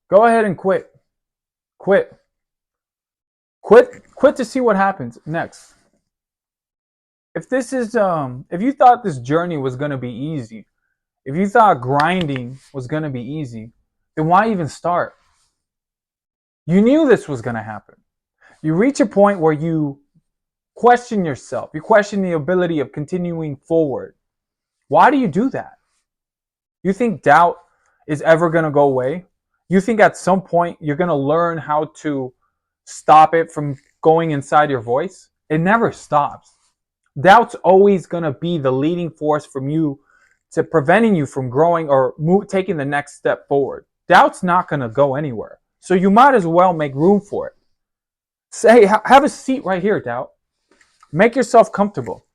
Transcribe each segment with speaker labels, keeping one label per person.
Speaker 1: Go ahead and quit. Quit. Quit to see what happens next. If you thought this journey was going to be easy, if you thought grinding was going to be easy, then why even start? You knew this was going to happen. You reach a point where you question yourself. You question the ability of continuing forward. Why do you do that? You think doubt is ever going to go away? You think at some point you're going to learn how to stop it from going inside your voice? It never stops. Doubt's always going to be the leading force from you to preventing you from growing or taking the next step forward. Doubt's not going to go anywhere. So you might as well make room for it. Say, have a seat right here, doubt. Make yourself comfortable.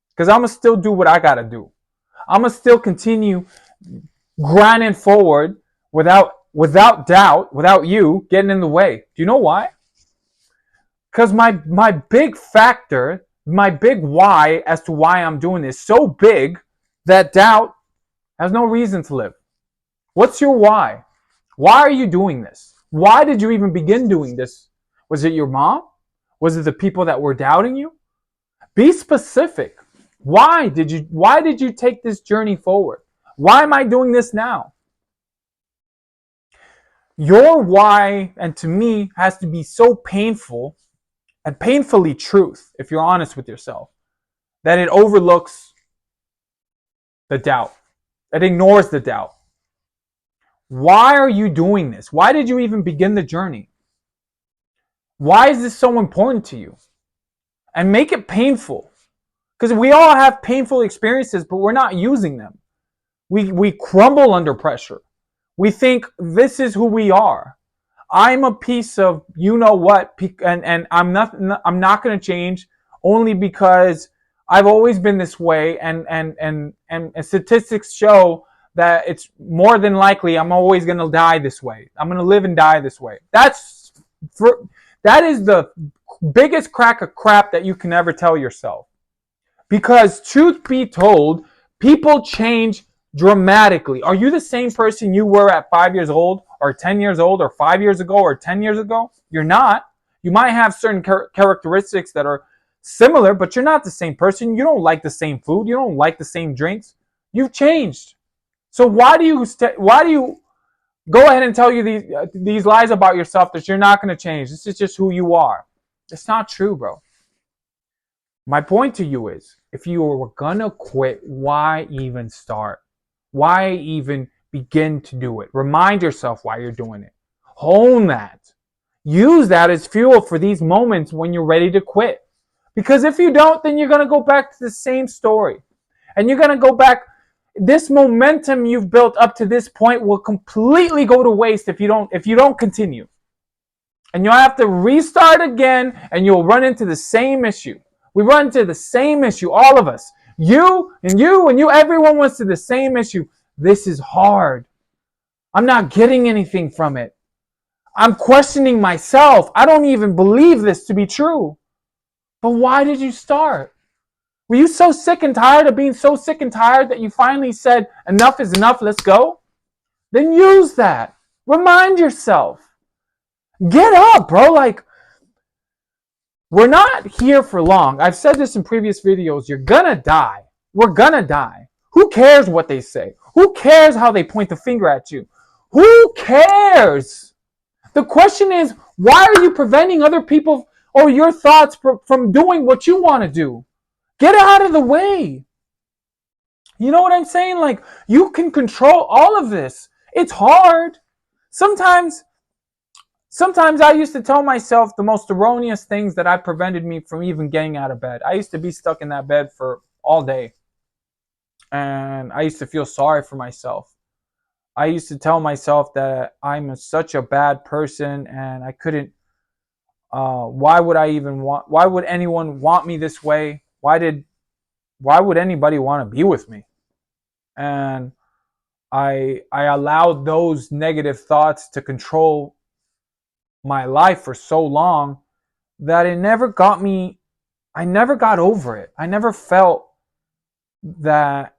Speaker 1: Because I'm going to still do what I got to do. I'm going to still continue grinding forward without doubt, without you getting in the way. Do you know why? Because my big factor, my big why as to why I'm doing this so big that doubt has no reason to live. What's your why? Why are you doing this? Why did you even begin doing this? Was it your mom? Was it the people that were doubting you? Be specific. Why did you take this journey forward? Why am I doing this now? Your why, and to me, has to be so painful and painfully truth, if you're honest with yourself, that it overlooks the doubt. It ignores the doubt. Why are you doing this? Why did you even begin the journey? Why is this so important to you? And make it painful. Because we all have painful experiences, but we're not using them. We crumble under pressure. We think this is who we are. I'm a piece of you know what, and I'm not going to change only because I've always been this way, and statistics show that it's more than likely I'm always going to die this way. I'm going to live and die this way. That is the biggest crack of crap that you can ever tell yourself. Because truth be told, people change dramatically. Are you the same person you were at 5 years old or 10 years old or 5 years ago or 10 years ago? You're not. You might have certain characteristics that are similar, but you're not the same person. You don't like the same food. You don't like the same drinks. You've changed. So why do you go ahead and tell you these lies about yourself that you're not going to change? This is just who you are. It's not true, bro. My point to you is, if you were gonna quit, why even start? Why even begin to do it? Remind yourself why you're doing it. Hone that. Use that as fuel for these moments when you're ready to quit. Because if you don't, then you're gonna go back to the same story. And you're gonna go back. This momentum you've built up to this point will completely go to waste if you don't continue. And you'll have to restart again, and you'll run into the same issue. We run into the same issue, all of us. You and you and you, everyone runs to the same issue. This is hard. I'm not getting anything from it. I'm questioning myself. I don't even believe this to be true. But why did you start? Were you so sick and tired of being so sick and tired that you finally said, enough is enough, let's go? Then use that. Remind yourself. Get up, bro. Like, we're not here for long. I've said this in previous videos. You're gonna die. We're gonna die. Who cares what they say? Who cares how they point the finger at you? Who cares? The question is, why are you preventing other people or your thoughts from doing what you want to do? Get out of the way. You know what I'm saying? Like, you can control all of this. It's hard. Sometimes I used to tell myself the most erroneous things that prevented me from even getting out of bed. I used to be stuck in that bed for all day. And I used to feel sorry for myself. I used to tell myself that I'm such a bad person and I couldn't, why would anyone want me this way? Why would anybody want to be with me? And I allowed those negative thoughts to control my life for so long that I never got over it. I never felt that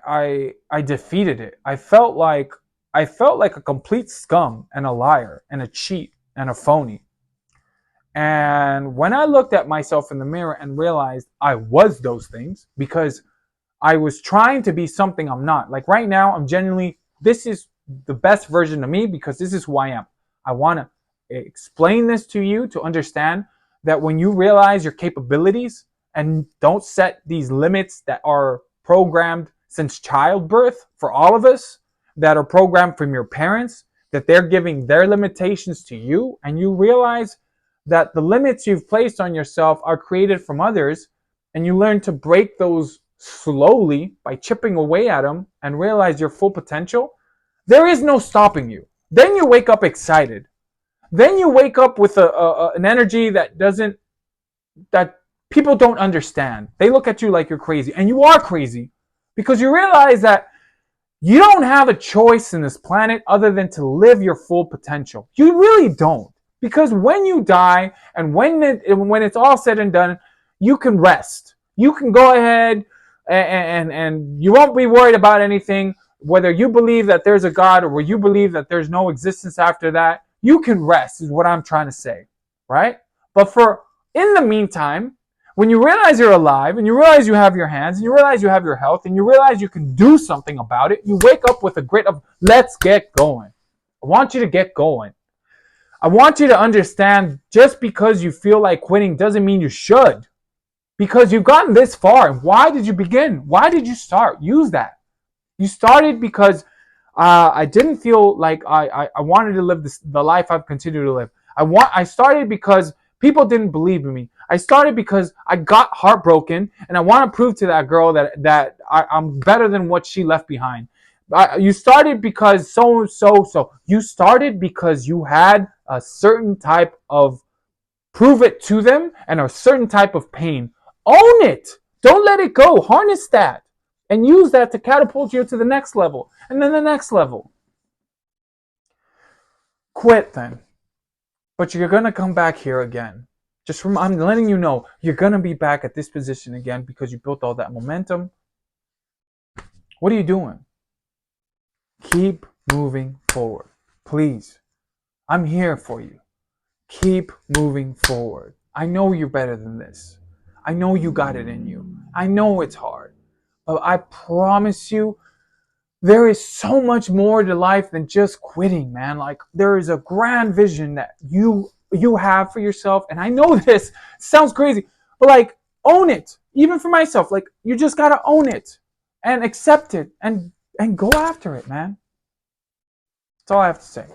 Speaker 1: I defeated it. I felt like I felt like a complete scum and a liar and a cheat and a phony. And when I looked at myself in the mirror and realized I was those things because I was trying to be something I'm not. Like right now, I'm genuinely, this is the best version of me because this is who I am. I want to explain this to you to understand that when you realize your capabilities and don't set these limits that are programmed since childbirth for all of us, that are programmed from your parents, that they're giving their limitations to you, and you realize that the limits you've placed on yourself are created from others, and you learn to break those slowly by chipping away at them and realize your full potential, there is no stopping you. Then you wake up excited. Then you wake up with an energy that people don't understand. They look at you like you're crazy, and you are crazy because you realize that you don't have a choice in this planet other than to live your full potential. You really don't. Because when you die and when it's all said and done, you can rest. You can go ahead and you won't be worried about anything. Whether you believe that there's a God or you believe that there's no existence after that, you can rest is what I'm trying to say, right? But for in the meantime, when you realize you're alive and you realize you have your hands and you realize you have your health and you realize you can do something about it, you wake up with a grit of let's get going. I want you to get going. I want you to understand just because you feel like quitting doesn't mean you should. Because you've gotten this far. Why did you begin? Why did you start? Use that. You started because I didn't feel like I wanted to live the life I've continued to live. I started because people didn't believe in me. I started because I got heartbroken and I want to prove to that girl that I'm better than what she left behind. You started because so. You started because you had a certain type of prove it to them and a certain type of pain. Own it. Don't let it go. Harness that and use that to catapult you to the next level and then the next level. Quit then. But you're going to come back here again. I'm letting you know, you're going to be back at this position again because you built all that momentum. What are you doing? Keep moving forward. Please. I'm here for you. Keep moving forward. I know you're better than this. I know you got it in you. I know it's hard. But I promise you, there is so much more to life than just quitting, man. Like, there is a grand vision that you have for yourself. And I know this sounds crazy, but like, own it. Even for myself, like, you just got to own it and accept it and go after it, man. That's all I have to say.